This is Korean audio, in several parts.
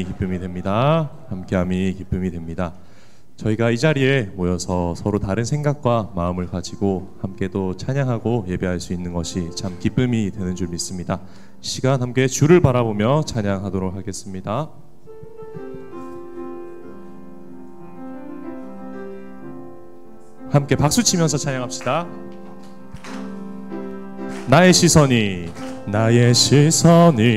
기쁨이 됩니다. 함께함이 기쁨이 됩니다. 저희가 이 자리에 모여서 서로 다른 생각과 마음을 가지고 함께 또 찬양하고 예배할 수 있는 것이 참 기쁨이 되는 줄 믿습니다. 시간 함께 주를 바라보며 찬양하도록 하겠습니다. 함께 박수 치면서 찬양합시다. 나의 시선이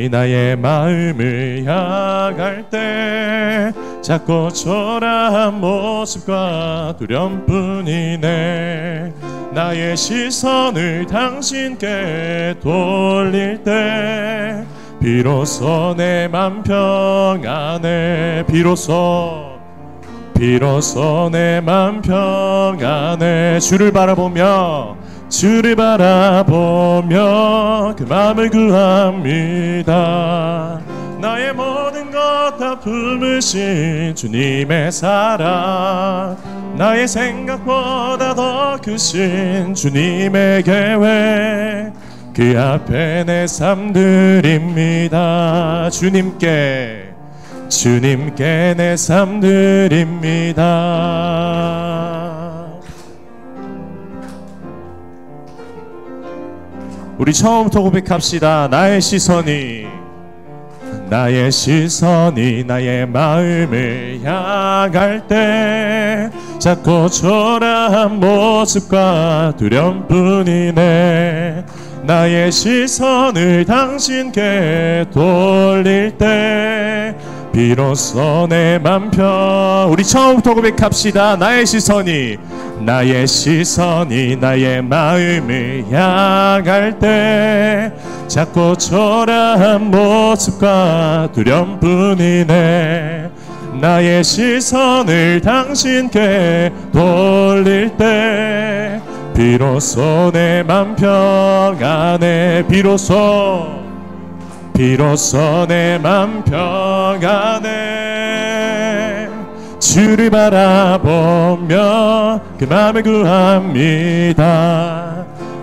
나의 마음을 향할 때 작고 초라한 모습과 두려움뿐이네. 나의 시선을 당신께 돌릴 때 비로소 내 맘 평안해. 비로소 내 맘 평안해. 주를 바라보며 그 마음을 구합니다. 나의 모든 것 다 품으신 주님의 사랑, 나의 생각보다 더 크신 주님의 계획, 그 앞에 내 삶 드립니다. 주님께 내 삶 드립니다. 우리 처음부터 고백합시다. 나의 시선이 나의 마음을 향할 때 작고 초라한 모습과 두려움뿐이네. 나의 시선을 당신께 돌릴 때 비로소 내 맘 우리 처음부터 고백합시다. 나의 시선이 나의 마음을 향할 때 작고 초라한 모습과 두려움뿐이네. 나의 시선을 당신께 돌릴 때 비로소 내 맘 평안해. 비로소 내 맘 평안해. 주를 바라보며 그 마음을 구합니다.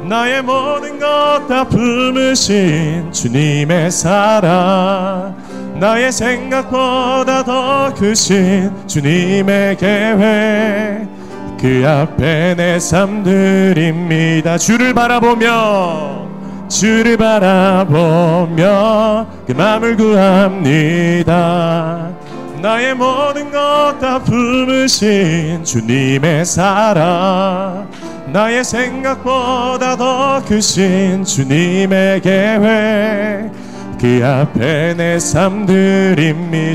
나의 모든 것 다 품으신 주님의 사랑, 나의 생각보다 더 크신 주님의 계획, 그 앞에 내 삶 드립니다. 주를 바라보며 그 마음을 구합니다. 나의 모든 것 다 품으신 주님의 사랑, 나의 생각보다 더 크신 주님의 계획, 그 앞에 내 삶 드립니다.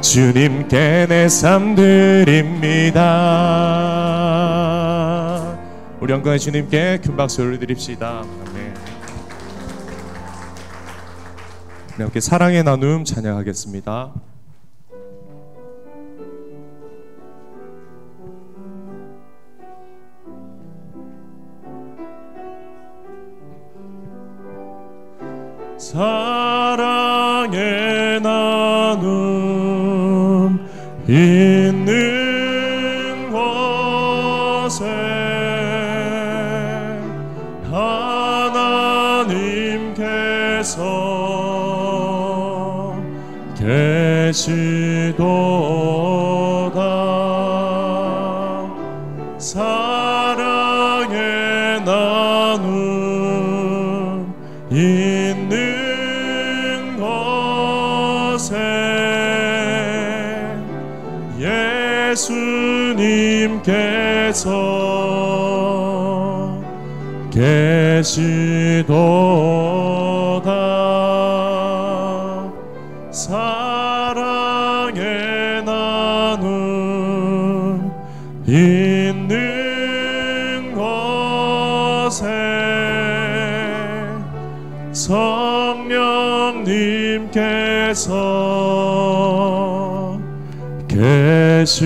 주님께 내 삶 드립니다. 우리 영광의 주님께 큰 박수 올려드립시다. 아멘. 네, 함께 사랑의 나눔 찬양하겠습니다. 사랑의 나눔 있는 곳에 하나님께서 계시도다. 사랑의 나눔 있는 곳에 예수님께서 계시도다. 사랑의 나눔 있는 곳에 성령님께서 계시도다.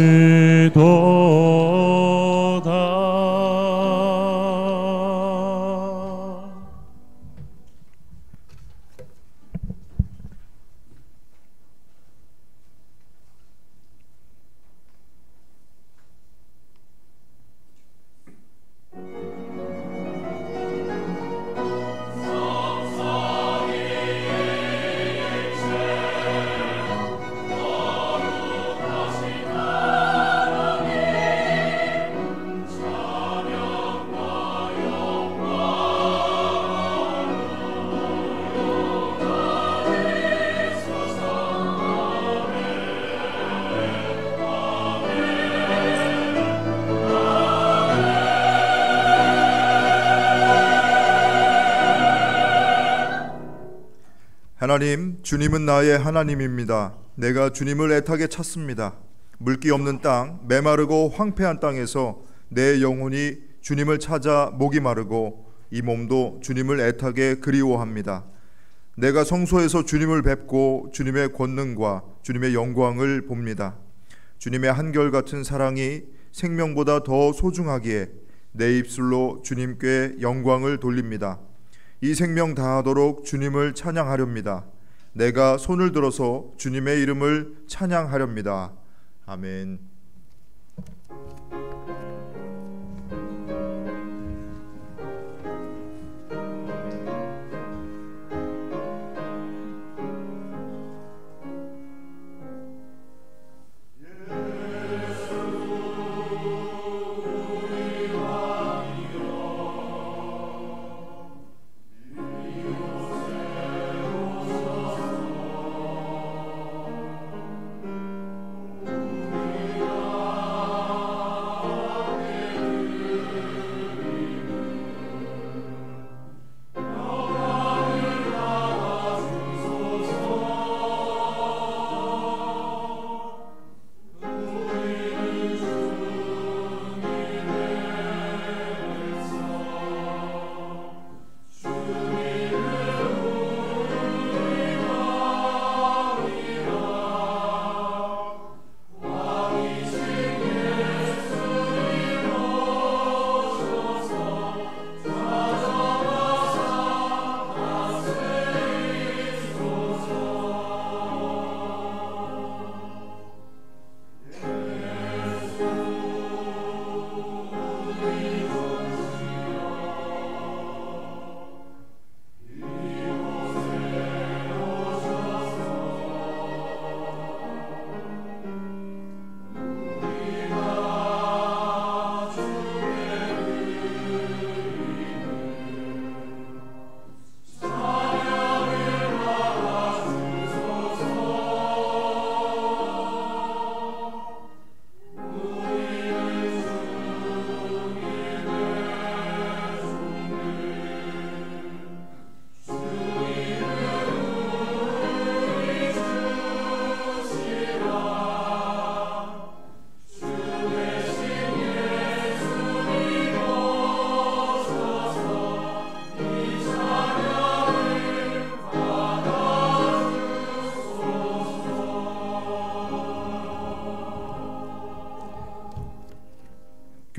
하나님, 주님은 나의 하나님입니다. 내가 주님을 애타게 찾습니다. 물기 없는 땅, 메마르고 황폐한 땅에서 내 영혼이 주님을 찾아 목이 마르고 이 몸도 주님을 애타게 그리워합니다. 내가 성소에서 주님을 뵙고 주님의 권능과 주님의 영광을 봅니다. 주님의 한결같은 사랑이 생명보다 더 소중하기에 내 입술로 주님께 영광을 돌립니다. 이 생명 다하도록 주님을 찬양하렵니다. 내가 손을 들어서 주님의 이름을 찬양하렵니다. 아멘.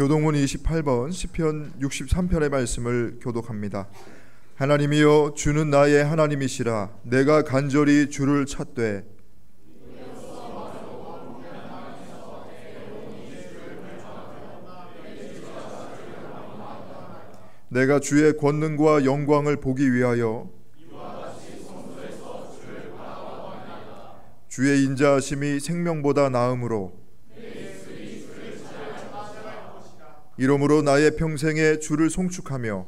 교동문 28번 시편 63편의 말씀을 교독합니다. 하나님이여, 주는 나의 하나님이시라. 내가 간절히 주를 찾되 내가 주의 권능과 영광을 보기 위하여 주의 인자하심이 생명보다 나음으로 이러므로 나의 평생에 주를 송축하며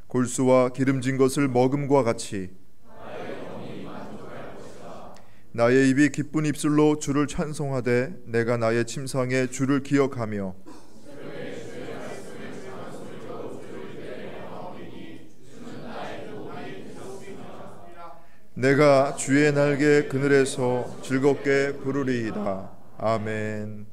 골수와 기름진 것을 먹음과 같이 나의 입이 기쁜 입술로 주를 찬송하되 내가 나의 침상에 주를 기억하며 내가 주의 날개 그늘에서 즐겁게 부르리이다. 아멘.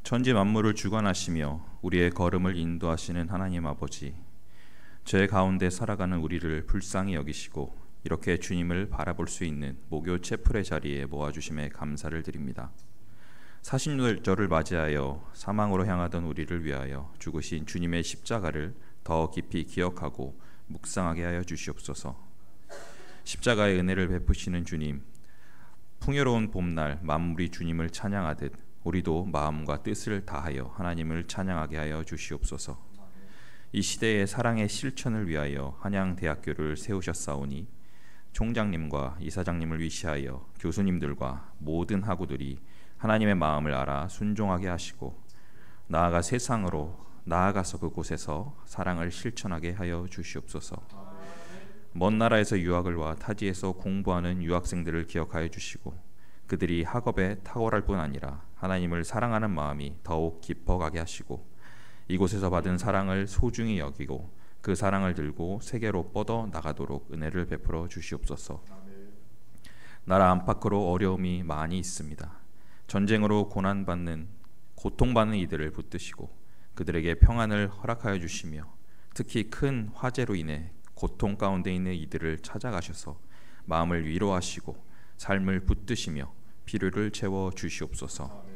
천지 만물을 주관하시며 우리의 걸음을 인도하시는 하나님 아버지, 죄 가운데 살아가는 우리를 불쌍히 여기시고 이렇게 주님을 바라볼 수 있는 목요 채플의 자리에 모아주심에 감사를 드립니다. 사순절을 맞이하여 사망으로 향하던 우리를 위하여 죽으신 주님의 십자가를 더 깊이 기억하고 묵상하게 하여 주시옵소서. 십자가의 은혜를 베푸시는 주님, 풍요로운 봄날 만물이 주님을 찬양하듯 우리도 마음과 뜻을 다하여 하나님을 찬양하게 하여 주시옵소서. 이 시대의 사랑의 실천을 위하여 한양대학교를 세우셨사오니 총장님과 이사장님을 위시하여 교수님들과 모든 학우들이 하나님의 마음을 알아 순종하게 하시고 나아가 세상으로 나아가서 그곳에서 사랑을 실천하게 하여 주시옵소서. 먼 나라에서 유학을 와 타지에서 공부하는 유학생들을 기억하여 주시고 그들이 학업에 탁월할 뿐 아니라 하나님을 사랑하는 마음이 더욱 깊어가게 하시고 이곳에서 받은 사랑을 소중히 여기고 그 사랑을 들고 세계로 뻗어 나가도록 은혜를 베풀어 주시옵소서. 나라 안팎으로 어려움이 많이 있습니다. 전쟁으로 고통받는 이들을 붙드시고 그들에게 평안을 허락하여 주시며 특히 큰 화재로 인해 고통 가운데 있는 이들을 찾아가셔서 마음을 위로하시고 삶을 붙드시며 필요를 채워 주시옵소서.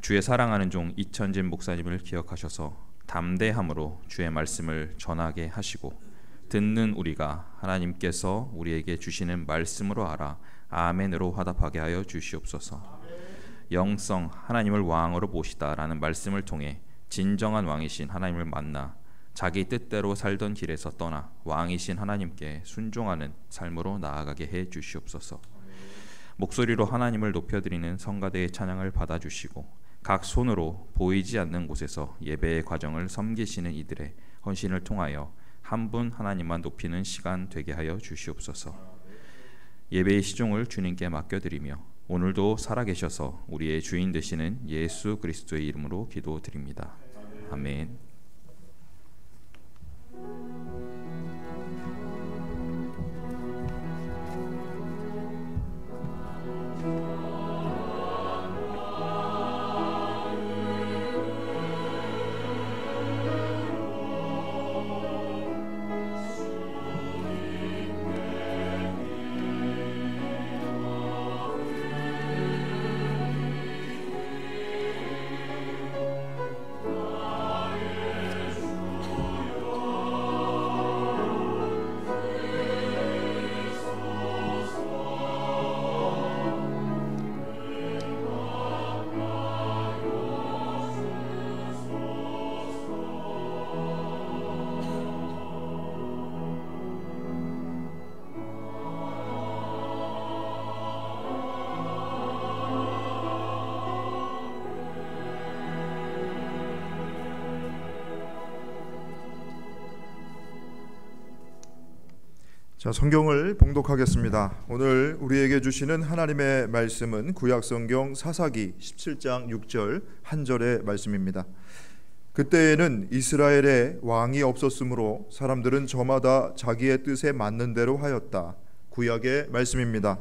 주의 사랑하는 종 이천진 목사님을 기억하셔서 담대함으로 주의 말씀을 전하게 하시고 듣는 우리가 하나님께서 우리에게 주시는 말씀으로 알아 아멘으로 화답하게 하여 주시옵소서. 영성 하나님을 왕으로 모시다라는 말씀을 통해 진정한 왕이신 하나님을 만나 자기 뜻대로 살던 길에서 떠나 왕이신 하나님께 순종하는 삶으로 나아가게 해 주시옵소서. 목소리로 하나님을 높여드리는 성가대의 찬양을 받아주시고 각 손으로 보이지 않는 곳에서 예배의 과정을 섬기시는 이들의 헌신을 통하여 한 분 하나님만 높이는 시간 되게 하여 주시옵소서. 예배의 시종을 주님께 맡겨드리며 오늘도 살아계셔서 우리의 주인 되시는 예수 그리스도의 이름으로 기도드립니다. 아멘. 자, 성경을 봉독하겠습니다. 오늘 우리에게 주시는 하나님의 말씀은 구약성경 사사기 17장 6절 한 절의 말씀입니다. 그때에는 이스라엘에 왕이 없었으므로 사람들은 저마다 자기의 뜻에 맞는 대로 하였다. 구약의 말씀입니다.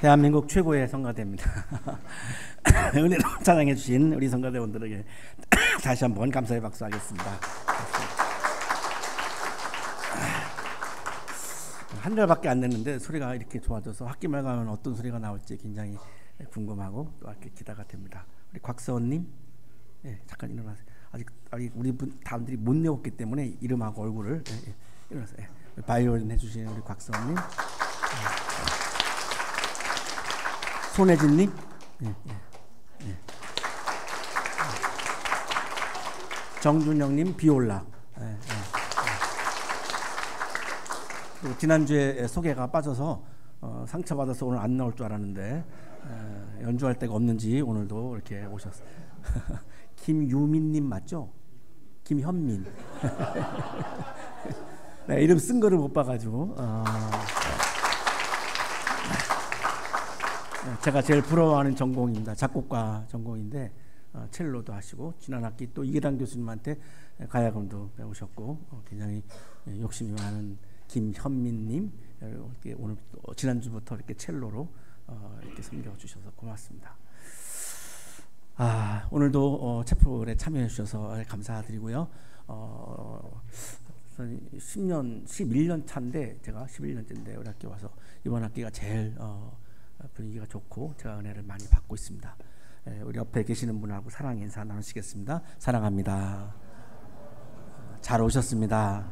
대한민국 최고의 성가대입니다. 은혜로 찬양해 주신 우리 성가대원들에게 다시 한번 감사의 박수 하겠습니다. 한 달밖에 안 됐는데 소리가 이렇게 좋아져서 학기말 가면 어떤 소리가 나올지 굉장히 궁금하고 또 이렇게 기대가 됩니다. 우리 곽서원님, 잠깐 일어나세요. 아직 우리 다음들이 못 내었기 때문에 이름하고 얼굴을 일어나세요. 바이올린 해주신 우리 곽서원님, 손혜진님, 정준영님 비올라. 지난주에 소개가 빠져서 상처받아서 오늘 안 나올 줄 알았는데 연주할 데가 없는지 오늘도 이렇게 오셨어요. 김유민님 맞죠? 김현민. 네, 이름 쓴 거를 못 봐가지고 제가 제일 부러워하는 전공입니다. 작곡가 전공인데 첼로도 하시고 지난 학기 또 이계단 교수님한테 가야금도 배우셨고 굉장히 욕심이 많은 김현민님, 오늘 지난주부터 이렇게 첼로로 이렇게 섬겨주셔서 고맙습니다. 오늘도 채플에 참여해 주셔서 감사드리고요. 11년 차인데 제가 11년째인데 우리 학교 와서 이번 학기가 제일 분위기가 좋고 제가 은혜를 많이 받고 있습니다. 우리 옆에 계시는 분하고 사랑 인사 나누시겠습니다. 사랑합니다. 잘 오셨습니다.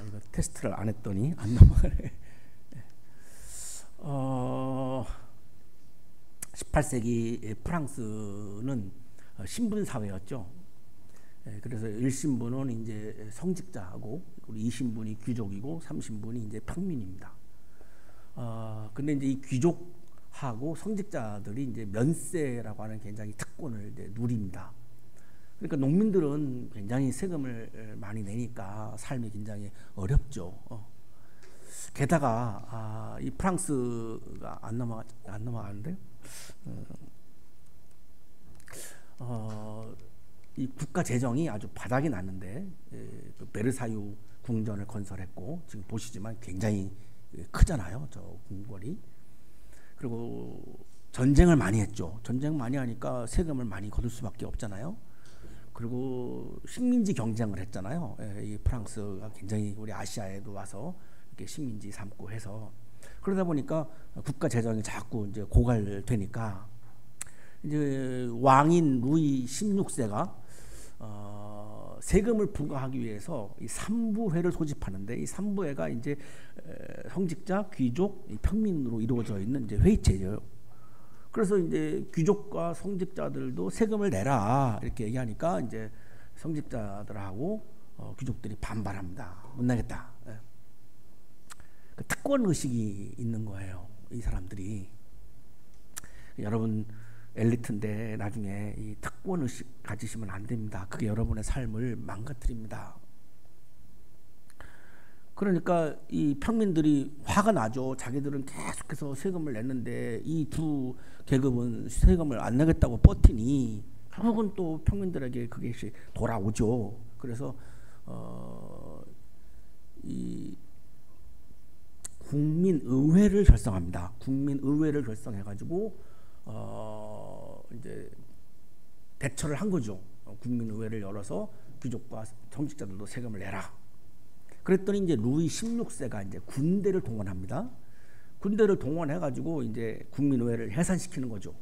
이거 테스트를 안 했더니 안 넘어가네. 18세기 프랑스는 신분 사회였죠. 그래서 1신분은 이제 성직자하고 우리 2신분이 귀족이고 3신분이 이제 평민입니다. 근데 이제 이 귀족하고 성직자들이 이제 면세라고 하는 굉장히 특권을 이제 누립니다. 그러니까 농민들은 굉장히 세금을 많이 내니까 삶이 굉장히 어렵죠. 게다가 이 프랑스가 안 넘어가는데 이 국가 재정이 아주 바닥이 났는데 베르사유 궁전을 건설했고 지금 보시지만 굉장히 크잖아요, 저 궁궐이. 그리고 전쟁을 많이 했죠. 전쟁 많이 하니까 세금을 많이 거둘 수밖에 없잖아요. 그리고 식민지 경쟁을 했잖아요. 이 프랑스가 굉장히 우리 아시아에도 와서 이렇게 식민지 삼고 해서 그러다 보니까 국가 재정이 자꾸 이제 고갈되니까 이제 왕인 루이 16세가 세금을 부과하기 위해서 이 3부회를 소집하는데 이 3부회가 이제 성직자, 귀족, 평민으로 이루어져 있는 이제 회의체예요. 그래서 이제 귀족과 성직자들도 세금을 내라 이렇게 얘기하니까 이제 성직자들하고 귀족들이 반발합니다. 못 내겠다. 그 특권 의식이 있는 거예요, 이 사람들이. 여러분 엘리트인데 나중에 이 특권 의식 가지시면 안 됩니다. 그게 여러분의 삶을 망가뜨립니다. 그러니까 이 평민들이 화가 나죠. 자기들은 계속해서 세금을 냈는데 이 두 계급은 세금을 안 내겠다고 버티니 결국은 또 평민들에게 그것이 돌아오죠. 그래서 이 국민의회를 결성합니다. 국민의회를 결성해가지고 이제 대처를 한 거죠. 국민의회를 열어서 귀족과 정직자들도 세금을 내라. 그랬더니 이제 루이 16세가 이제 군대를 동원합니다. 군대를 동원해가지고 이제 국민의회를 해산시키는 거죠.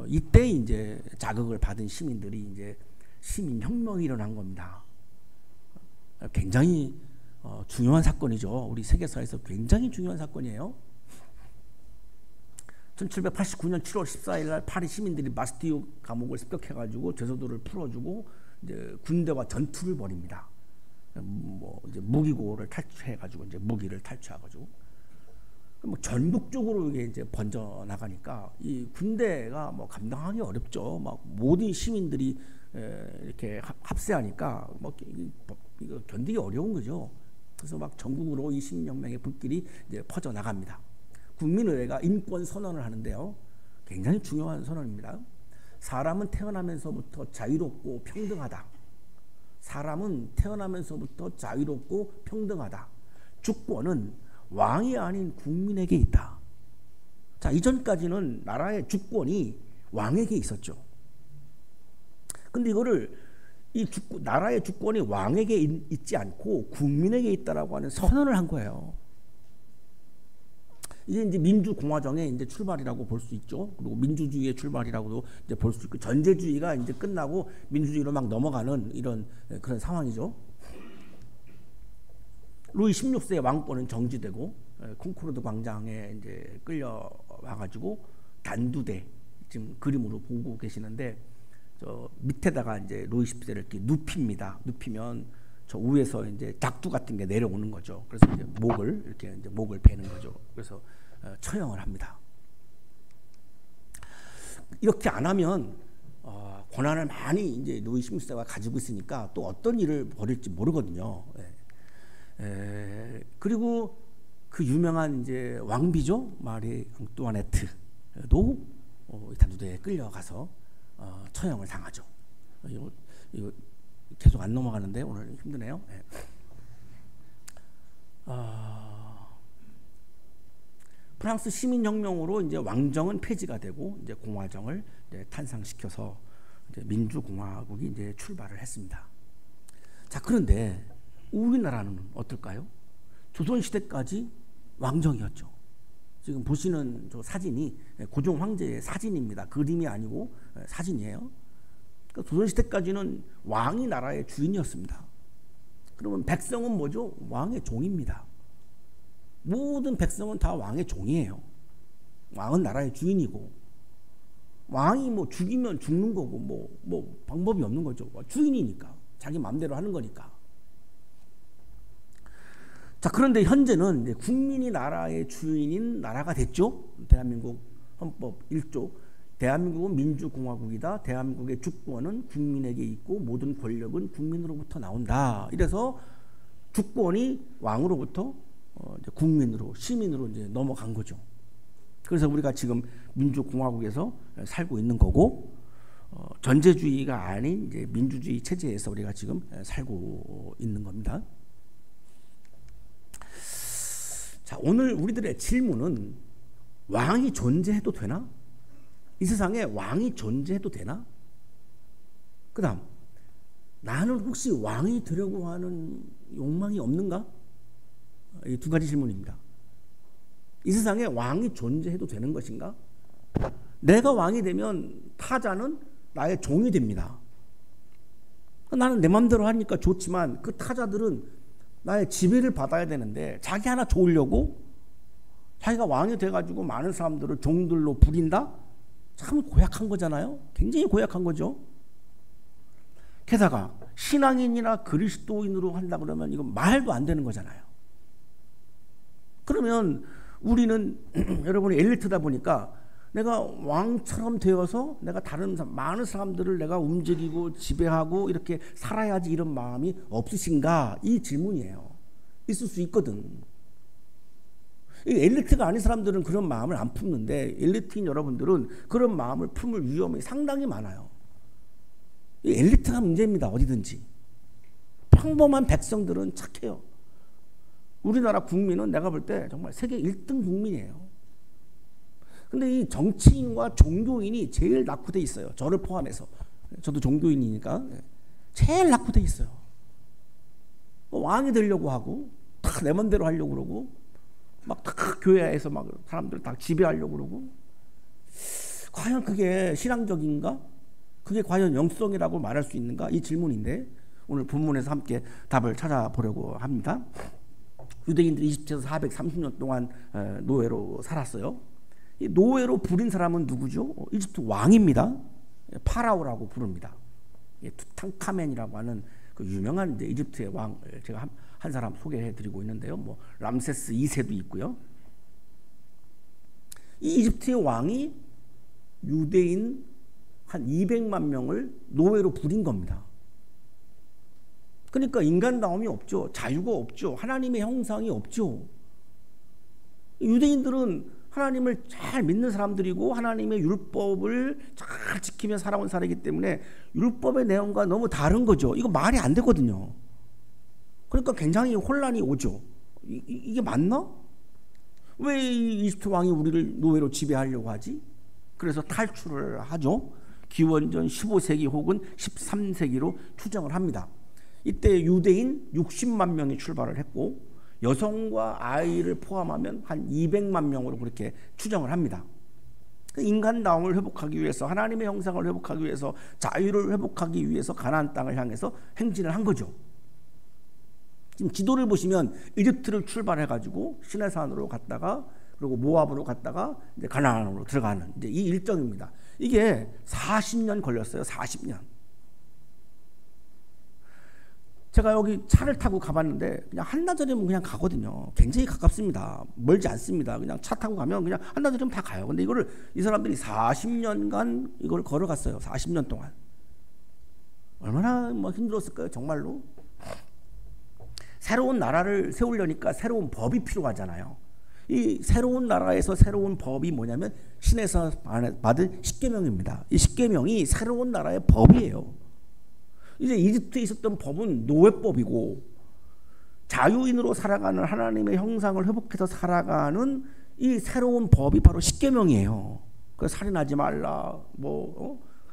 이때 이제 자극을 받은 시민들이 이제 시민혁명이 일어난 겁니다. 굉장히 중요한 사건이죠. 우리 세계사에서 굉장히 중요한 사건이에요. 1789년 7월 14일 날 파리 시민들이 마스티유 감옥을 습격해가지고 죄서도를 풀어주고 이제 군대와 전투를 벌입니다. 뭐 이제 무기고를 탈취해가지고 이제 무기를 탈취해가지고 뭐 전국적으로 이게 이제 번져 나가니까 이 군대가 뭐 감당하기 어렵죠. 막 모든 시민들이 이렇게 합세하니까 뭐 이거 견디기 어려운 거죠. 그래서 막 전국으로 이 시민혁명의 불길이 이제 퍼져 나갑니다. 국민의회가 인권 선언을 하는데요. 굉장히 중요한 선언입니다. 사람은 태어나면서부터 자유롭고 평등하다. 사람은 태어나면서부터 자유롭고 평등하다. 주권은 왕이 아닌 국민에게 있다. 자, 이전까지는 나라의 주권이 왕에게 있었죠. 근데 이거를 나라의 주권이 왕에게 있지 않고 국민에게 있다라고 하는 선언을 한 거예요. 이게 이제 민주공화정의 이제 출발이라고 볼 수 있죠. 그리고 민주주의의 출발이라고도 이제 볼 수 있고, 전제주의가 이제 끝나고 민주주의로 막 넘어가는 이런 그런 상황이죠. 루이 16세의 왕권은 정지되고 콩코르드 광장에 이제 끌려와가지고 단두대 지금 그림으로 보고 계시는데, 저 밑에다가 이제 루이 10세를 이렇게 눕힙니다. 눕히면 저 위에서 이제 닭두 같은 게 내려오는 거죠. 그래서 이제 목을 베는 거죠. 그래서 처형을 합니다. 이렇게 안 하면 권한을 많이 이제 루이 16세가 가지고 있으니까 또 어떤 일을 벌일지 모르거든요. 그리고 그 유명한 이제 왕비죠, 마리 앙뚜아네트도 단두대에 끌려가서 처형을 당하죠. 이거 계속 안 넘어가는데 오늘 힘드네요. 프랑스 시민혁명으로 이제 왕정은 폐지가 되고 이제 공화정을 이제 탄생시켜서 이제 민주공화국이 이제 출발을 했습니다. 자, 그런데 우리나라는 어떨까요? 조선시대까지 왕정이었죠. 지금 보시는 저 사진이 고종 황제의 사진입니다. 그림이 아니고 사진이에요. 그러니까 조선시대까지는 왕이 나라의 주인이었습니다. 그러면 백성은 뭐죠? 왕의 종입니다. 모든 백성은 다 왕의 종이에요. 왕은 나라의 주인이고, 왕이 뭐 죽이면 죽는 거고 뭐 방법이 없는 거죠. 주인이니까 자기 마음대로 하는 거니까. 자, 그런데 현재는 이제 국민이 나라의 주인인 나라가 됐죠. 대한민국 헌법 1조 대한민국은 민주공화국이다. 대한민국의 주권은 국민에게 있고 모든 권력은 국민으로부터 나온다. 이래서 주권이 왕으로부터 이제 국민으로, 시민으로 이제 넘어간 거죠. 그래서 우리가 지금 민주공화국에서 살고 있는 거고, 전제주의가 아닌 이제 민주주의 체제에서 우리가 지금 살고 있는 겁니다. 자, 오늘 우리들의 질문은 왕이 존재해도 되나? 이 세상에 왕이 존재해도 되나? 그 다음, 나는 혹시 왕이 되려고 하는 욕망이 없는가? 이 두 가지 질문입니다. 이 세상에 왕이 존재해도 되는 것인가? 내가 왕이 되면 타자는 나의 종이 됩니다. 나는 내 마음대로 하니까 좋지만 그 타자들은 나의 지배를 받아야 되는데 자기 하나 좋으려고 자기가 왕이 돼가지고 많은 사람들을 종들로 부린다? 참 고약한 거잖아요. 굉장히 고약한 거죠. 게다가 신앙인이나 그리스도인으로 한다 그러면 이건 말도 안 되는 거잖아요. 그러면 우리는 여러분이 엘리트다 보니까 내가 왕처럼 되어서 내가 다른 많은 사람들을 내가 움직이고 지배하고 이렇게 살아야지 이런 마음이 없으신가? 이 질문이에요. 있을 수 있거든. 엘리트가 아닌 사람들은 그런 마음을 안 품는데 엘리트인 여러분들은 그런 마음을 품을 위험이 상당히 많아요. 엘리트가 문제입니다. 어디든지. 평범한 백성들은 착해요. 우리나라 국민은 내가 볼 때 정말 세계 1등 국민이에요. 근데 이 정치인과 종교인이 제일 낙후돼 있어요. 저를 포함해서. 저도 종교인이니까 제일 낙후돼 있어요. 왕이 되려고 하고 다 내 맘대로 하려고 그러고 막 다 교회에서 막 사람들 다 지배하려고 그러고, 과연 그게 신앙적인가? 그게 과연 영성이라고 말할 수 있는가? 이 질문인데 오늘 본문에서 함께 답을 찾아보려고 합니다. 유대인들이 이집트에서 430년 동안 노예로 살았어요. 이 노예로 부린 사람은 누구죠? 이집트 왕입니다. 파라오라고 부릅니다. 투탕카멘이라고 하는 그 유명한 이제 이집트의 왕, 제가 한 사람 소개해드리고 있는데요. 뭐 람세스 2세도 있고요. 이 이집트의 왕이 유대인 한 200만 명을 노예로 부린 겁니다. 그러니까 인간다움이 없죠. 자유가 없죠. 하나님의 형상이 없죠. 유대인들은 하나님을 잘 믿는 사람들이고 하나님의 율법을 잘 지키며 살아온 사람이기 때문에 율법의 내용과 너무 다른 거죠. 이거 말이 안 되거든요. 그러니까 굉장히 혼란이 오죠. 이게 맞나? 왜 이집트 왕이 우리를 노예로 지배하려고 하지? 그래서 탈출을 하죠. 기원전 15세기 혹은 13세기로 추정을 합니다. 이때 유대인 60만 명이 출발을 했고 여성과 아이를 포함하면 한 200만 명으로 그렇게 추정을 합니다. 인간다움을 회복하기 위해서, 하나님의 형상을 회복하기 위해서, 자유를 회복하기 위해서 가나안 땅을 향해서 행진을 한 거죠. 지금 지도를 보시면 이집트를 출발해가지고 시내산으로 갔다가 그리고 모압으로 갔다가 이제 가나안으로 들어가는 이제 이 일정입니다. 이게 40년 걸렸어요. 40년. 제가 여기 차를 타고 가봤는데 그냥 한나절이면 그냥 가거든요. 굉장히 가깝습니다. 멀지 않습니다. 그냥 차 타고 가면 그냥 한나절이면 다 가요. 근데 이거를 이 사람들이 40년간 이걸 걸어갔어요. 40년 동안. 얼마나 힘들었을까요? 정말로. 새로운 나라를 세우려니까 새로운 법이 필요하잖아요. 이 새로운 나라에서 새로운 법이 뭐냐면 신에서 받은 십계명입니다. 이 십계명이 새로운 나라의 법이에요. 이제 이집트에 있었던 법은 노예법이고 자유인으로 살아가는 하나님의 형상을 회복해서 살아가는 이 새로운 법이 바로 십계명이에요. 그래서 살인하지 말라,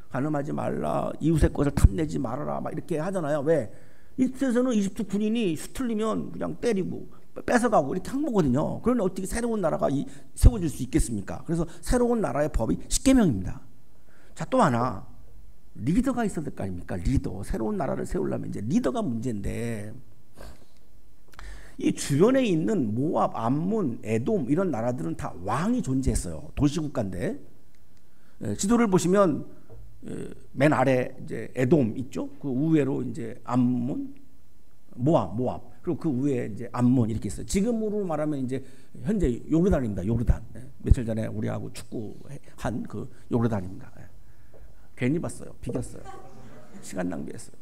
간음하지 말라, 이웃의 것을 탐내지 말아라, 막 이렇게 하잖아요. 왜? 이집트에서는 이집트 군인이 수틀리면 그냥 때리고 뺏어가고 이렇게 한 거거든요. 그런데 어떻게 새로운 나라가 세워질 수 있겠습니까? 그래서 새로운 나라의 법이 십계명입니다. 자, 또 하나. 리더가 있어야 될 거 아닙니까? 리더. 새로운 나라를 세우려면 이제 리더가 문제인데 이 주변에 있는 모압, 암몬, 에돔 이런 나라들은 다 왕이 존재했어요. 도시국가인데 지도를 보시면 맨 아래 이제 에돔 있죠? 그 우회로 이제 암몬, 모압 그리고 그 위에 이제 암몬 이렇게 있어요. 지금으로 말하면 이제 현재 요르단입니다. 요르단. 며칠 전에 우리하고 축구한 그 요르단입니다. 괜히 봤어요. 비겼어요. 시간 낭비했어요.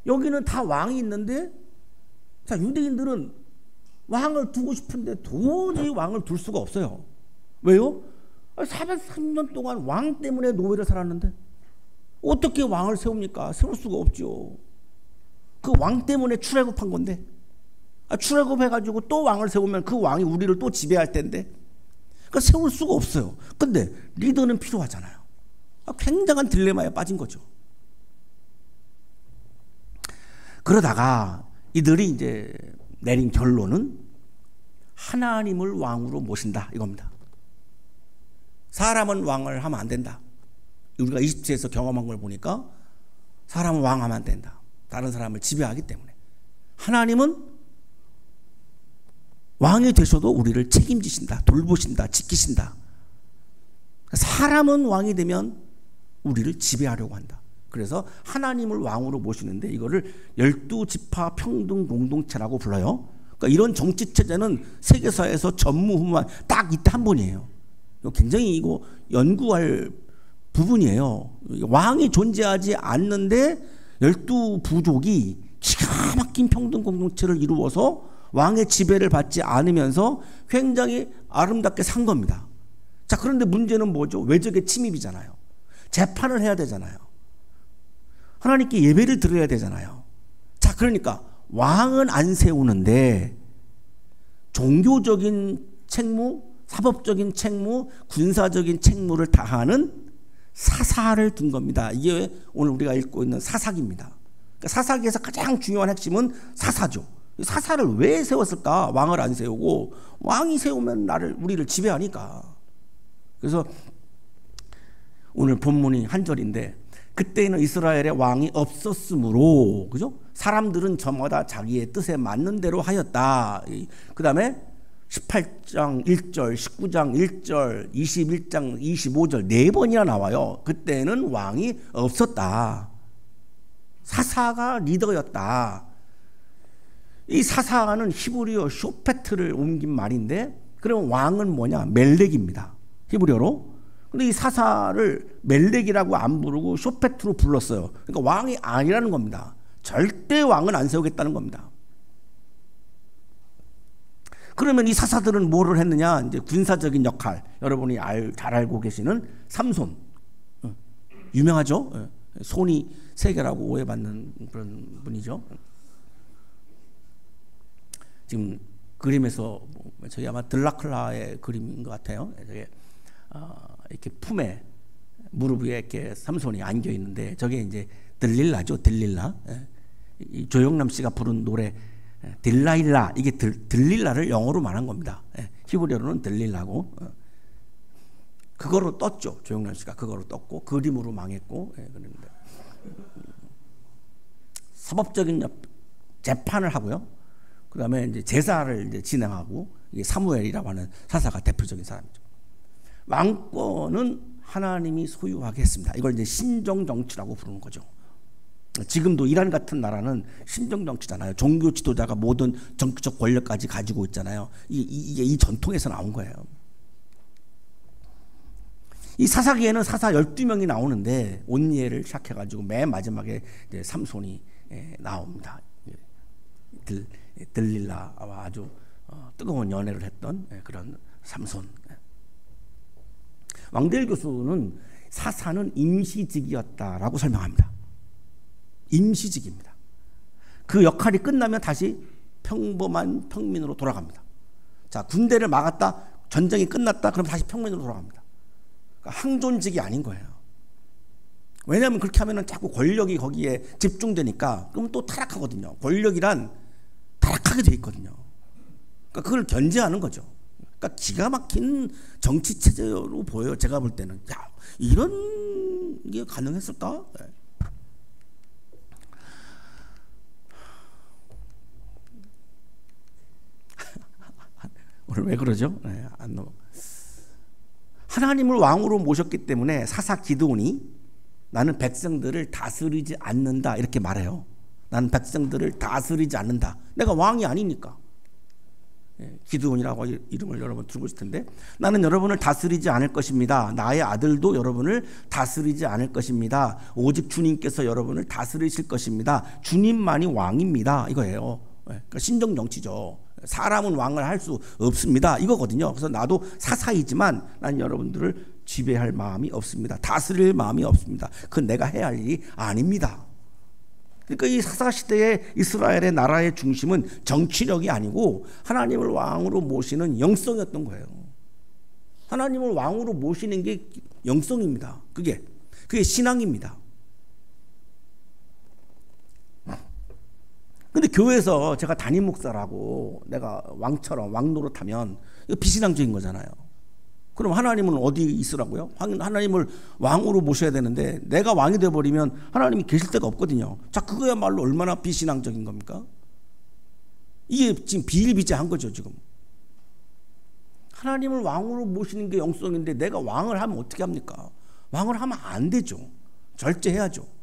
여기는 다 왕이 있는데 자, 유대인들은 왕을 두고 싶은데 도저히 왕을 둘 수가 없어요. 왜요? 403년 동안 왕 때문에 노예를 살았는데 어떻게 왕을 세웁니까? 세울 수가 없죠. 그 왕 때문에 출애굽한 건데 출애굽해가지고 또 왕을 세우면 그 왕이 우리를 또 지배할 텐데 그러니까 세울 수가 없어요. 근데 리더는 필요하잖아요. 굉장한 딜레마에 빠진 거죠. 그러다가 이들이 이제 내린 결론은 하나님을 왕으로 모신다 이겁니다. 사람은 왕을 하면 안 된다. 우리가 이집트에서 경험한 걸 보니까 사람은 왕하면 안 된다. 다른 사람을 지배하기 때문에. 하나님은 왕이 되셔도 우리를 책임지신다, 돌보신다, 지키신다. 사람은 왕이 되면 우리를 지배하려고 한다. 그래서 하나님을 왕으로 모시는데 이거를 12지파 평등 공동체라고 불러요. 그러니까 이런 정치체제는 세계사에서 전무후무한 딱 이때 한 번이에요. 굉장히 이거 연구할 부분이에요. 왕이 존재하지 않는데 12부족이 기가 막힌 평등 공동체를 이루어서 왕의 지배를 받지 않으면서 굉장히 아름답게 산 겁니다. 자, 그런데 문제는 뭐죠? 외적의 침입이잖아요. 재판을 해야 되잖아요. 하나님께 예배를 드려야 되잖아요. 자, 그러니까 왕은 안 세우는데 종교적인 책무, 사법적인 책무, 군사적인 책무를 다하는 사사를 둔 겁니다. 이게 오늘 우리가 읽고 있는 사사기입니다. 그러니까 사사기에서 가장 중요한 핵심은 사사죠. 사사를 왜 세웠을까? 왕을 안 세우고 왕이 세우면 우리를 지배하니까. 그래서 오늘 본문이 한 절인데 그때는 이스라엘에 왕이 없었으므로 그죠? 사람들은 저마다 자기의 뜻에 맞는 대로 하였다. 그 다음에 18장 1절, 19장 1절, 21장 25절 4번이나 나와요. 그때는 왕이 없었다. 사사가 리더였다. 이 사사는 히브리어 쇼페트를 옮긴 말인데 그럼 왕은 뭐냐? 멜렉입니다. 히브리어로. 근데 이 사사를 멜렉이라고 안 부르고 쇼페트로 불렀어요. 그러니까 왕이 아니라는 겁니다. 절대 왕은 안 세우겠다는 겁니다. 그러면 이 사사들은 뭐를 했느냐? 이제 군사적인 역할, 여러분이 잘 알고 계시는 삼손, 유명하죠? 손이 세 개라고 오해받는 그런 분이죠. 지금 그림에서 저기 아마 들라클라의 그림인 것 같아요. 저게 이렇게 품에 무릎 위에 이렇게 삼손이 안겨 있는데 저게 이제 들릴라죠, 들릴라. 이 조영남 씨가 부른 노래 딜라일라, 이게 들릴라를 영어로 말한 겁니다. 히브리어로는 들릴라고. 그거로 떴죠. 조영남 씨가 그거로 떴고 그림으로 망했고. 그런데 사법적인 재판을 하고요. 그다음에 이제 제사를 이제 진행하고, 이게 사무엘이라고 하는 사사가 대표적인 사람이죠. 왕권은 하나님이 소유하게 했습니다. 이걸 이제 신정 정치라고 부르는 거죠. 지금도 이란 같은 나라는 신정 정치잖아요. 종교 지도자가 모든 정치적 권력까지 가지고 있잖아요. 이게 이 전통에서 나온 거예요. 이 사사기에는 사사 12명이 나오는데 온니엘을 시작해가지고 맨 마지막에 이제 삼손이 나옵니다. 들릴라와 아주 뜨거운 연애를 했던 그런 삼손. 왕대일 교수는 사사는 임시직이었다라고 설명합니다. 임시직입니다. 그 역할이 끝나면 다시 평범한 평민으로 돌아갑니다. 자, 군대를 막았다, 전쟁이 끝났다, 그럼 다시 평민으로 돌아갑니다. 그러니까 항존직이 아닌 거예요. 왜냐하면 그렇게 하면은 자꾸 권력이 거기에 집중되니까 그럼 또 타락하거든요. 권력이란 타락하게 돼 있거든요. 그러니까 그걸 견제하는 거죠. 그러니까 기가 막힌 정치 체제로 보여요. 제가 볼 때는 야, 이런 게 가능했을까? 오늘 왜 그러죠? 안 넘어. 하나님을 왕으로 모셨기 때문에 사사 기드온이 나는 백성들을 다스리지 않는다 이렇게 말해요. 나는 백성들을 다스리지 않는다. 내가 왕이 아니니까. 기드온이라고 이름을 여러분 들어보실 텐데, 나는 여러분을 다스리지 않을 것입니다. 나의 아들도 여러분을 다스리지 않을 것입니다. 오직 주님께서 여러분을 다스리실 것입니다. 주님만이 왕입니다. 이거예요. 그러니까 신정 정치죠. 사람은 왕을 할 수 없습니다. 이거거든요. 그래서 나도 사사이지만 난 여러분들을 지배할 마음이 없습니다. 다스릴 마음이 없습니다. 그건 내가 해야 할 일이 아닙니다. 그러니까 이 사사시대의 이스라엘의 나라의 중심은 정치력이 아니고 하나님을 왕으로 모시는 영성이었던 거예요. 하나님을 왕으로 모시는 게 영성입니다. 그게 신앙입니다. 근데 교회에서 제가 담임 목사라고 내가 왕처럼 왕 노릇하면 이거 비신앙적인 거잖아요. 그럼 하나님은 어디 있으라고요? 하나님을 왕으로 모셔야 되는데 내가 왕이 되어버리면 하나님이 계실 데가 없거든요. 자, 그거야말로 얼마나 비신앙적인 겁니까? 이게 지금 비일비재한 거죠. 지금 하나님을 왕으로 모시는 게 영성인데 내가 왕을 하면 어떻게 합니까? 왕을 하면 안 되죠. 절제해야죠.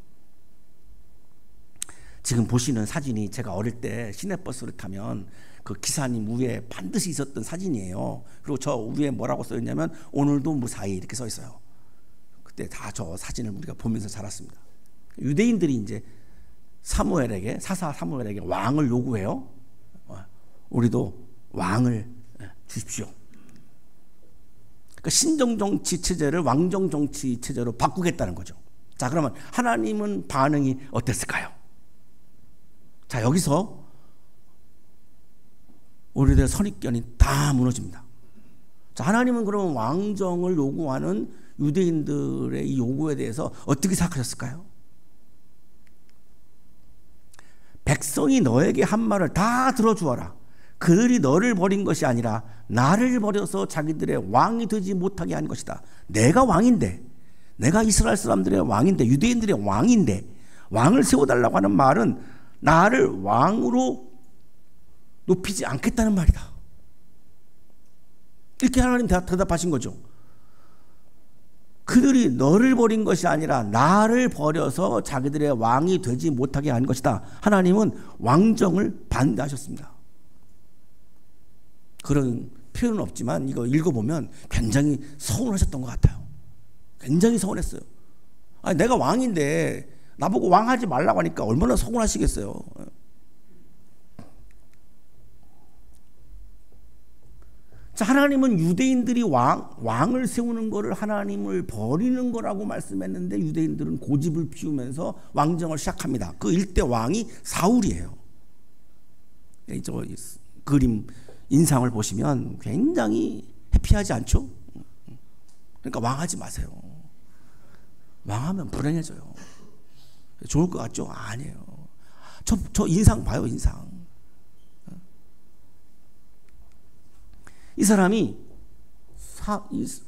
지금 보시는 사진이 제가 어릴 때 시내버스를 타면 그 기사님 위에 반드시 있었던 사진이에요. 그리고 저 위에 뭐라고 써있냐면 오늘도 무사히 이렇게 써 있어요. 그때 다 저 사진을 우리가 보면서 자랐습니다. 유대인들이 이제 사사 사무엘에게 왕을 요구해요. 우리도 왕을 주십시오. 그러니까 신정정치 체제를 왕정정치 체제로 바꾸겠다는 거죠. 자, 그러면 하나님은 반응이 어땠을까요? 자, 여기서 우리들의 선입견이 다 무너집니다. 자, 하나님은 그러면 왕정을 요구하는 유대인들의 이 요구에 대해서 어떻게 생각하셨을까요? 백성이 너에게 한 말을 다 들어주어라. 그들이 너를 버린 것이 아니라 나를 버려서 자기들의 왕이 되지 못하게 한 것이다. 내가 왕인데, 내가 이스라엘 사람들의 왕인데, 유대인들의 왕인데 왕을 세워달라고 하는 말은 나를 왕으로 높이지 않겠다는 말이다. 이렇게 하나님 대답하신 거죠. 그들이 너를 버린 것이 아니라 나를 버려서 자기들의 왕이 되지 못하게 한 것이다. 하나님은 왕정을 반대하셨습니다. 그런 표현은 없지만 이거 읽어보면 굉장히 서운하셨던 것 같아요. 굉장히 서운했어요. 아니, 내가 왕인데 나보고 왕하지 말라고 하니까 얼마나 서운하시겠어요. 자, 하나님은 유대인들이 왕을 세우는 것을 하나님을 버리는 거라고 말씀했는데 유대인들은 고집을 피우면서 왕정을 시작합니다. 그 일대 왕이 사울이에요. 저 그림 인상을 보시면 굉장히 해피하지 않죠? 그러니까 왕하지 마세요. 왕하면 불행해져요. 좋을 것 같죠? 아니에요. 저 인상 봐요, 인상. 이 사람이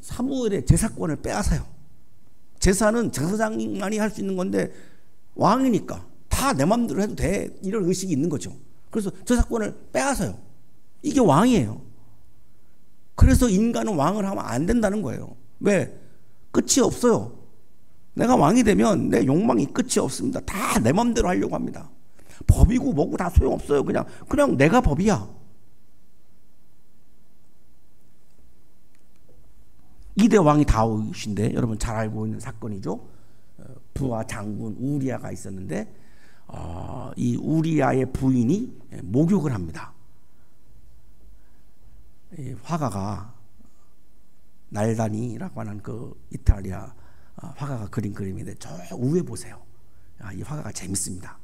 사무엘의 제사권을 빼앗아요. 제사는 제사장만이 할 수 있는 건데 왕이니까 다 내 맘대로 해도 돼, 이런 의식이 있는 거죠. 그래서 제사권을 빼앗아요. 이게 왕이에요. 그래서 인간은 왕을 하면 안 된다는 거예요. 왜? 끝이 없어요. 내가 왕이 되면 내 욕망이 끝이 없습니다. 다 내 맘대로 하려고 합니다. 법이고 뭐고 다 소용없어요. 그냥 내가 법이야. 이대 왕이 다윗인데 여러분 잘 알고 있는 사건이죠. 부하 장군 우리아가 있었는데 이 우리아의 부인이 목욕을 합니다. 이 화가가 날다니라고 하는 그 이탈리아 화가가 그린 그림인데 저 위에 보세요. 이 화가가 재밌습니다.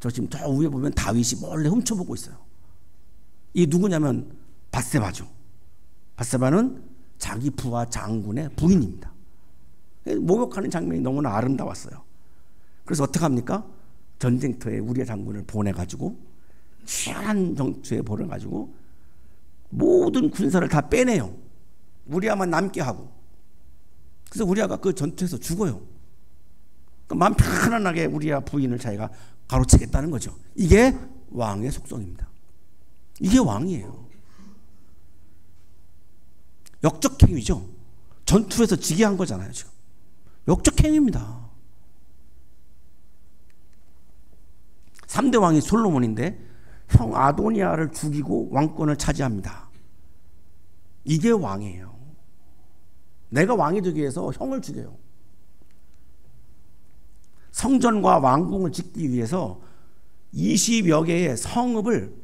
저 지금 저 위에 보면 다윗이 몰래 훔쳐보고 있어요. 이 누구냐면 밧세바죠. 밧세바는 자기 부하 장군의 부인입니다. 목욕하는 장면이 너무나 아름다웠어요. 그래서 어떻게 합니까? 전쟁터에 우리아 장군을 보내가지고 시원한 정투에 보내가지고 모든 군사를 다 빼내요. 우리아만 남게 하고. 그래서 우리아가 그 전투에서 죽어요. 마음 편안하게 우리아 부인을 자기가 가로채겠다는 거죠. 이게 왕의 속성입니다. 이게 왕이에요. 역적 행위죠. 전투에서 지게 한 거잖아요, 지금. 역적 행위입니다. 3대 왕이 솔로몬인데 형 아도니아를 죽이고 왕권을 차지합니다. 이게 왕이에요. 내가 왕이 되기 위해서 형을 죽여요. 성전과 왕궁을 짓기 위해서 20여 개의 성읍을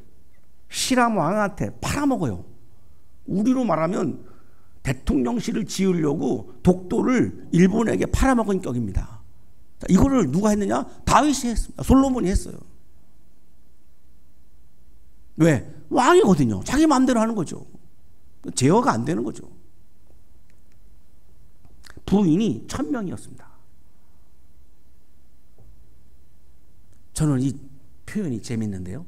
시람 왕한테 팔아먹어요. 우리로 말하면 대통령실을 지으려고 독도를 일본에게 팔아먹은 격입니다. 자, 이거를 누가 했느냐? 다윗이 했습니다. 솔로몬이 했어요. 왜? 왕이거든요. 자기 마음대로 하는 거죠. 제어가 안 되는 거죠. 부인이 1000명이었습니다. 저는 이 표현이 재밌는데요.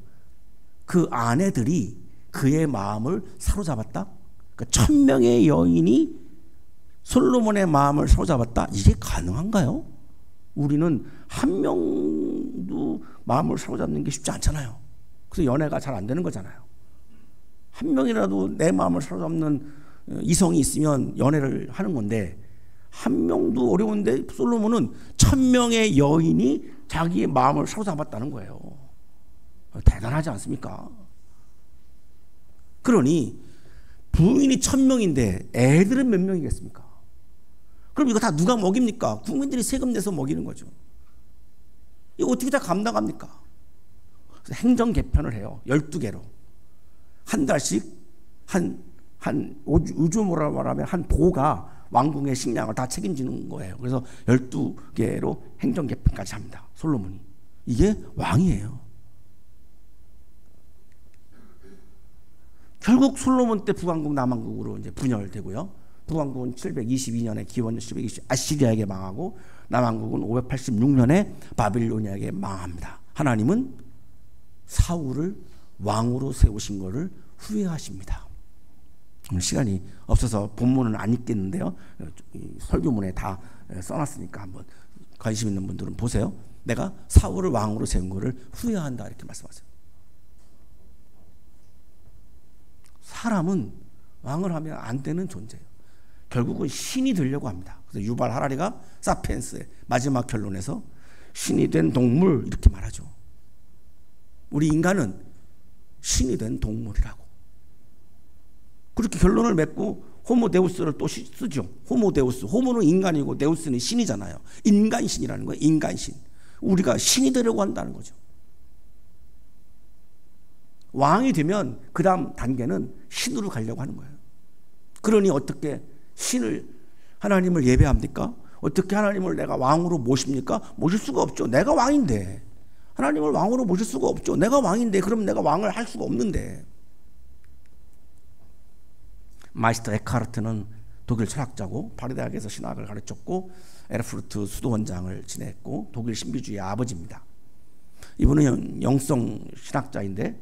그 아내들이 그의 마음을 사로잡았다. 그 1000명의 여인이 솔로몬의 마음을 사로잡았다. 이게 가능한가요? 우리는 한 명도 마음을 사로잡는 게 쉽지 않잖아요. 그래서 연애가 잘 안 되는 거잖아요. 한 명이라도 내 마음을 사로잡는 이성이 있으면 연애를 하는 건데 한 명도 어려운데 솔로몬은 1000명의 여인이 자기의 마음을 사로잡았다는 거예요. 대단하지 않습니까? 그러니 부인이 1000명인데 애들은 몇 명이겠습니까? 그럼 이거 다 누가 먹입니까? 국민들이 세금 내서 먹이는 거죠. 이거 어떻게 다 감당합니까? 그래서 행정 개편을 해요. 12개로. 한 달씩 요즘으로 말하면 한 보가 왕궁의 식량을 다 책임지는 거예요. 그래서 12개로 행정 개편까지 합니다. 솔로몬이. 이게 왕이에요. 결국 솔로몬 때 북왕국 남왕국으로 이제 분열되고요. 북왕국은 722년에 기원전 720 아시리아에게 망하고 남왕국은 586년에 바빌로니아에게 망합니다. 하나님은 사울을 왕으로 세우신 것을 후회하십니다. 오늘 시간이 없어서 본문은 안 읽겠는데요. 설교문에 다 써놨으니까 한번 관심 있는 분들은 보세요. 내가 사울을 왕으로 세운 것을 후회한다 이렇게 말씀하세요. 사람은 왕을 하면 안 되는 존재예요. 결국은 신이 되려고 합니다. 그래서 유발 하라리가 사피엔스의 마지막 결론에서 신이 된 동물 이렇게 말하죠. 우리 인간은 신이 된 동물이라고. 그렇게 결론을 맺고 호모데우스를 또 쓰죠. 호모데우스. 호모는 인간이고 데우스는 신이잖아요. 인간신이라는 거예요. 인간신. 우리가 신이 되려고 한다는 거죠. 왕이 되면 그 다음 단계는 신으로 가려고 하는 거예요. 그러니 어떻게 하나님을 예배합니까? 어떻게 하나님을 내가 왕으로 모십니까? 모실 수가 없죠. 내가 왕인데. 하나님을 왕으로 모실 수가 없죠. 내가 왕인데 그럼 내가 왕을 할 수가 없는데. 마이스터 에카르트는 독일 철학자고 파리 대학에서 신학을 가르쳤고 에르푸르트 수도원장을 지냈고 독일 신비주의의 아버지입니다. 이분은 영성 신학자인데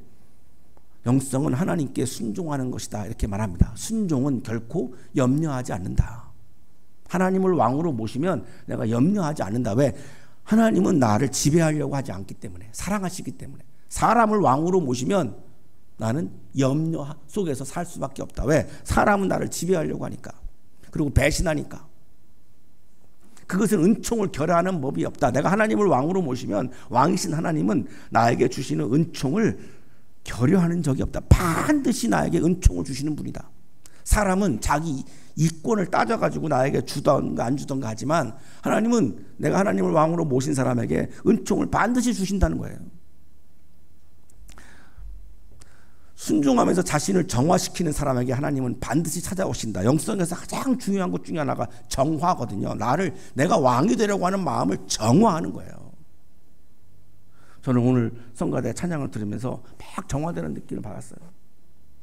영성은 하나님께 순종하는 것이다 이렇게 말합니다. 순종은 결코 염려하지 않는다. 하나님을 왕으로 모시면 내가 염려하지 않는다. 왜? 하나님은 나를 지배하려고 하지 않기 때문에, 사랑하시기 때문에. 사람을 왕으로 모시면 나는 염려 속에서 살 수밖에 없다. 왜? 사람은 나를 지배하려고 하니까. 그리고 배신하니까. 그것은 은총을 결여하는 법이 없다. 내가 하나님을 왕으로 모시면 왕이신 하나님은 나에게 주시는 은총을 결여하는 적이 없다. 반드시 나에게 은총을 주시는 분이다. 사람은 자기 이권을 따져가지고 나에게 주던가 안 주던가 하지만 하나님은 내가 하나님을 왕으로 모신 사람에게 은총을 반드시 주신다는 거예요. 순종하면서 자신을 정화시키는 사람에게 하나님은 반드시 찾아오신다. 영성에서 가장 중요한 것 중에 하나가 정화거든요. 내가 왕이 되려고 하는 마음을 정화하는 거예요. 저는 오늘 성가대 찬양을 들으면서 막 정화되는 느낌을 받았어요.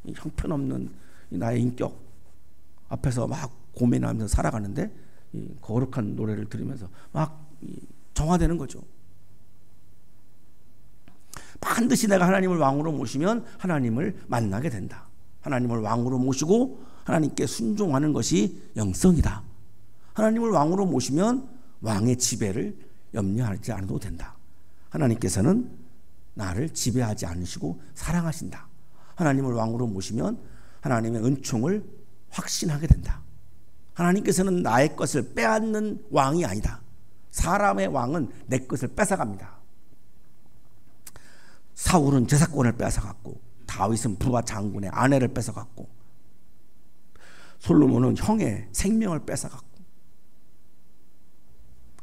이 형편없는 나의 인격 앞에서 막 고민하면서 살아가는데 이 거룩한 노래를 들으면서 막 정화되는 거죠. 반드시 내가 하나님을 왕으로 모시면 하나님을 만나게 된다. 하나님을 왕으로 모시고 하나님께 순종하는 것이 영성이다. 하나님을 왕으로 모시면 왕의 지배를 염려하지 않아도 된다. 하나님께서는 나를 지배하지 않으시고 사랑하신다. 하나님을 왕으로 모시면 하나님의 은총을 확신하게 된다. 하나님께서는 나의 것을 빼앗는 왕이 아니다. 사람의 왕은 내 것을 뺏어갑니다. 사울은 제사권을 뺏어갔고 다윗은 부하 장군의 아내를 뺏어갔고 솔로몬은 형의 생명을 뺏어갔고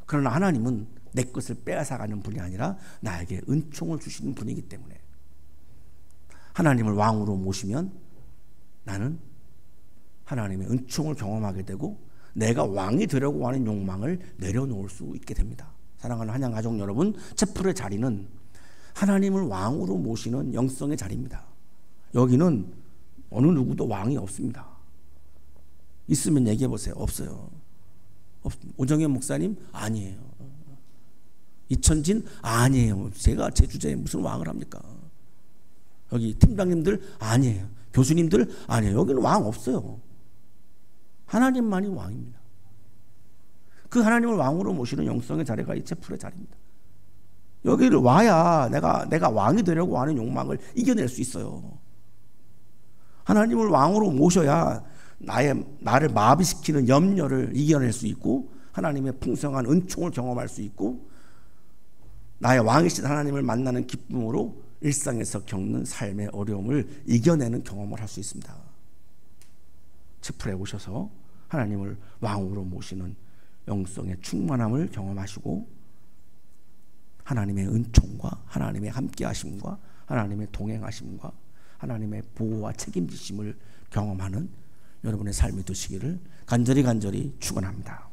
그러나 하나님은 내 것을 빼앗아가는 분이 아니라 나에게 은총을 주시는 분이기 때문에 하나님을 왕으로 모시면 나는 하나님의 은총을 경험하게 되고 내가 왕이 되려고 하는 욕망을 내려놓을 수 있게 됩니다. 사랑하는 한양 가족 여러분, 채플의 자리는 하나님을 왕으로 모시는 영성의 자리입니다. 여기는 어느 누구도 왕이 없습니다. 있으면 얘기해 보세요. 없어요. 오정현 목사님? 아니에요. 이천진? 아니에요. 제가 제 주제에 무슨 왕을 합니까? 여기 팀장님들? 아니에요. 교수님들? 아니에요. 여기는 왕 없어요. 하나님만이 왕입니다. 그 하나님을 왕으로 모시는 영성의 자리가 이 채플의 자리입니다. 여기를 와야 내가 왕이 되려고 하는 욕망을 이겨낼 수 있어요. 하나님을 왕으로 모셔야 나를 마비시키는 염려를 이겨낼 수 있고 하나님의 풍성한 은총을 경험할 수 있고 나의 왕이신 하나님을 만나는 기쁨으로 일상에서 겪는 삶의 어려움을 이겨내는 경험을 할 수 있습니다. 채플에 오셔서 하나님을 왕으로 모시는 영성의 충만함을 경험하시고 하나님의 은총과 하나님의 함께하심과 하나님의 동행하심과 하나님의 보호와 책임지심을 경험하는 여러분의 삶이 되시기를 간절히 축원합니다.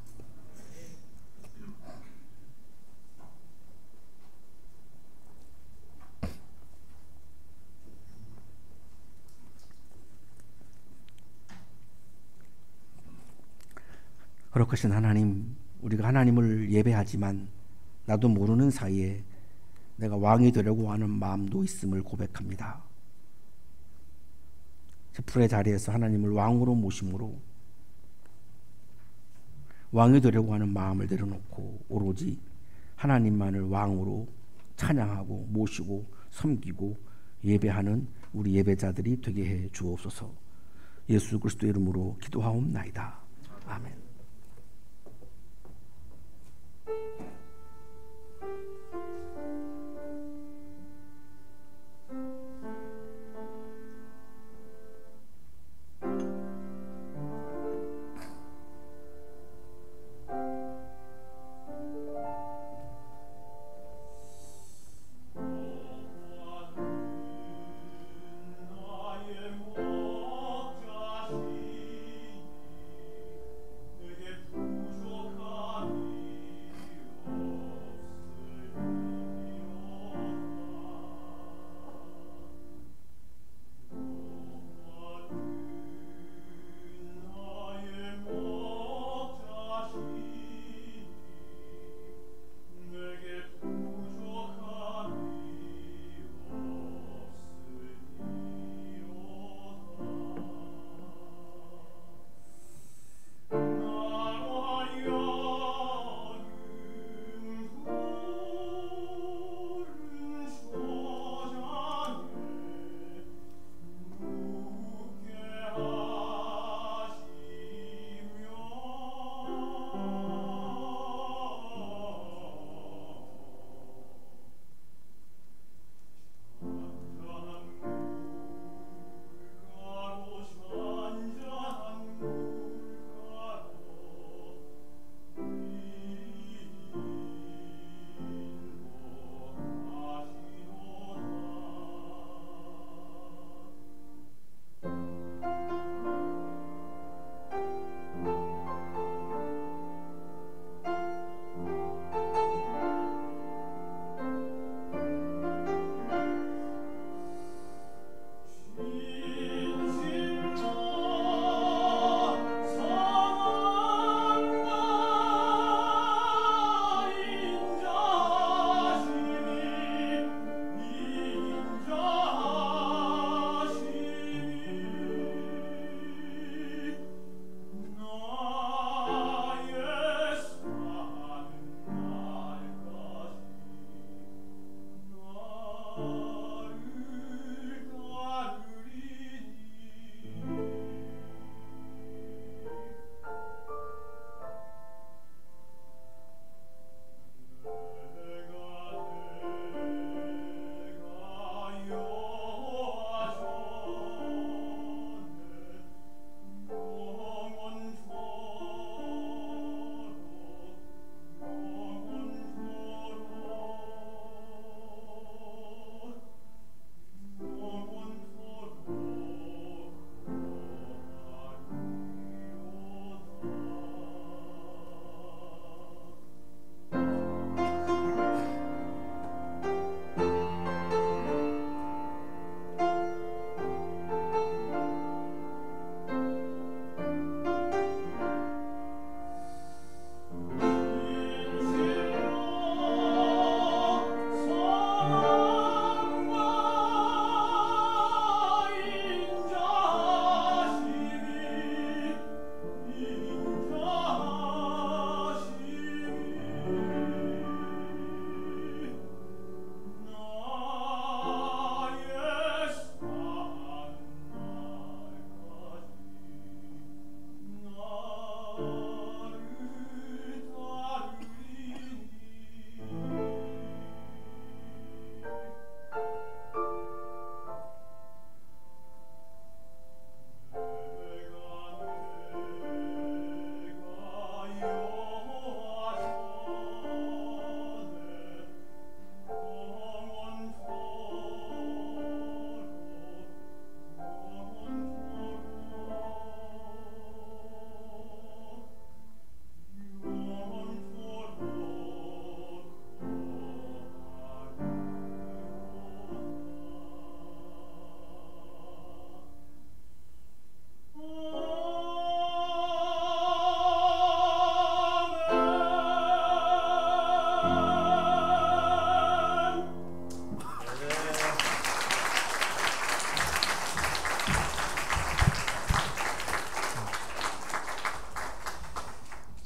거룩하신 하나님, 우리가 하나님을 예배하지만 나도 모르는 사이에 내가 왕이 되려고 하는 마음도 있음을 고백합니다. 채플의 자리에서 하나님을 왕으로 모심으로 왕이 되려고 하는 마음을 내려놓고 오로지 하나님만을 왕으로 찬양하고 모시고 섬기고 예배하는 우리 예배자들이 되게 해 주옵소서. 예수 그리스도의 이름으로 기도하옵나이다. 아멘.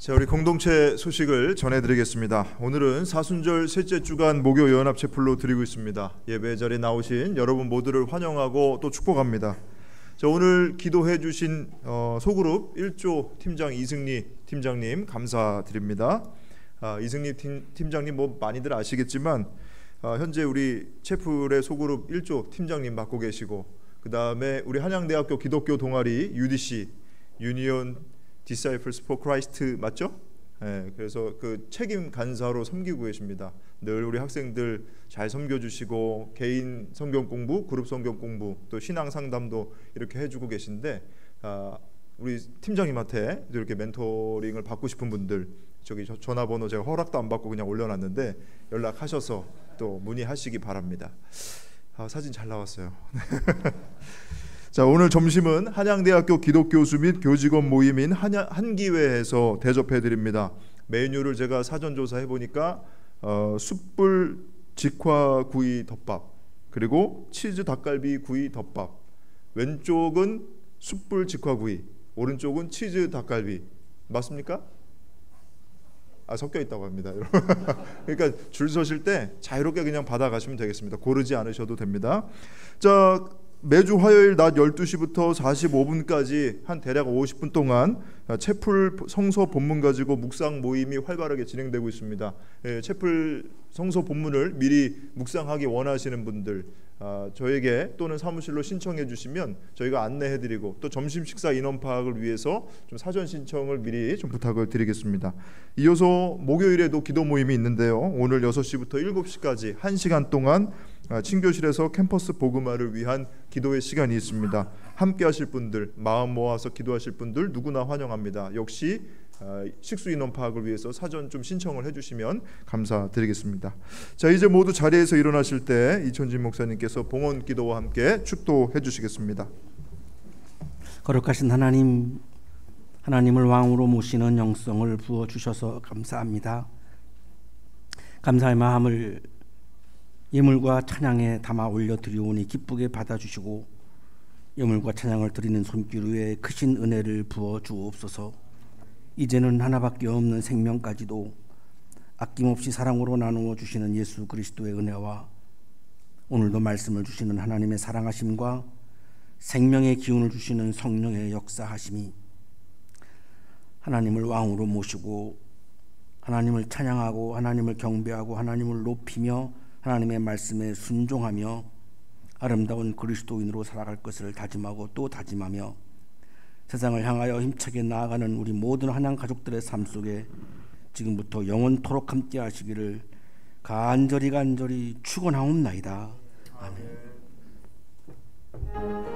자, 우리 공동체 소식을 전해드리겠습니다. 오늘은 사순절 셋째 주간 목요 연합 채플로 드리고 있습니다. 예배 자리에 나오신 여러분 모두를 환영하고 또 축복합니다. 자, 오늘 기도해 주신 소그룹 1조 팀장 이승리 팀장님 감사드립니다. 이승리 팀장님 뭐 많이들 아시겠지만 현재 우리 채플의 소그룹 1조 팀장님 맡고 계시고, 그 다음에 우리 한양대학교 기독교 동아리 UDC 유니온 Disciples for Christ 맞죠? 네, 그래서 그 책임 간사로 섬기고 계십니다. 늘 우리 학생들 잘 섬겨주시고 개인 성경 공부, 그룹 성경 공부, 또 신앙 상담도 이렇게 해주고 계신데, 우리 팀장님한테 이렇게 멘토링을 받고 싶은 분들 저기 전화번호 제가 허락도 안 받고 그냥 올려놨는데 연락하셔서 또 문의하시기 바랍니다. 사진 잘 나왔어요. 자, 오늘 점심은 한양대학교 기독교수 및 교직원 모임인 한기회에서 대접해드립니다. 메뉴를 제가 사전조사 해보니까 숯불 직화구이 덮밥, 그리고 치즈 닭갈비 구이 덮밥. 왼쪽은 숯불 직화구이, 오른쪽은 치즈 닭갈비. 맞습니까? 섞여 있다고 합니다. 그러니까 줄 서실 때 자유롭게 그냥 받아가시면 되겠습니다. 고르지 않으셔도 됩니다. 자, 매주 화요일 낮 12시부터 45분까지 한 대략 50분 동안 채플 성서 본문 가지고 묵상 모임이 활발하게 진행되고 있습니다. 채플 성서 본문을 미리 묵상하기 원하시는 분들 저에게 또는 사무실로 신청해 주시면 저희가 안내해 드리고, 또 점심 식사 인원 파악을 위해서 좀 사전 신청을 미리 좀 부탁을 드리겠습니다. 이어서 목요일에도 기도 모임이 있는데요. 오늘 6시부터 7시까지 1시간 동안 친교실에서 캠퍼스 복음화를 위한 기도의 시간이 있습니다. 함께 하실 분들, 마음 모아서 기도하실 분들 누구나 환영합니다. 역시 식수 인원 파악을 위해서 사전 좀 신청을 해주시면 감사드리겠습니다. 자, 이제 모두 자리에서 일어나실 때 이천진 목사님께서 봉헌 기도와 함께 축도해 주시겠습니다. 거룩하신 하나님, 하나님을 왕으로 모시는 영성을 부어 주셔서 감사합니다. 감사의 마음을 예물과 찬양에 담아 올려드리오니 기쁘게 받아주시고, 예물과 찬양을 드리는 손길 위에 크신 은혜를 부어 주옵소서. 이제는 하나밖에 없는 생명까지도 아낌없이 사랑으로 나누어 주시는 예수 그리스도의 은혜와 오늘도 말씀을 주시는 하나님의 사랑하심과 생명의 기운을 주시는 성령의 역사하심이 하나님을 왕으로 모시고 하나님을 찬양하고 하나님을 경배하고 하나님을 높이며 하나님의 말씀에 순종하며 아름다운 그리스도인으로 살아갈 것을 다짐하고 또 다짐하며 세상을 향하여 힘차게 나아가는 우리 모든 한양 가족들의 삶 속에 지금부터 영원토록 함께 하시기를 간절히 축원하옵나이다. 아멘.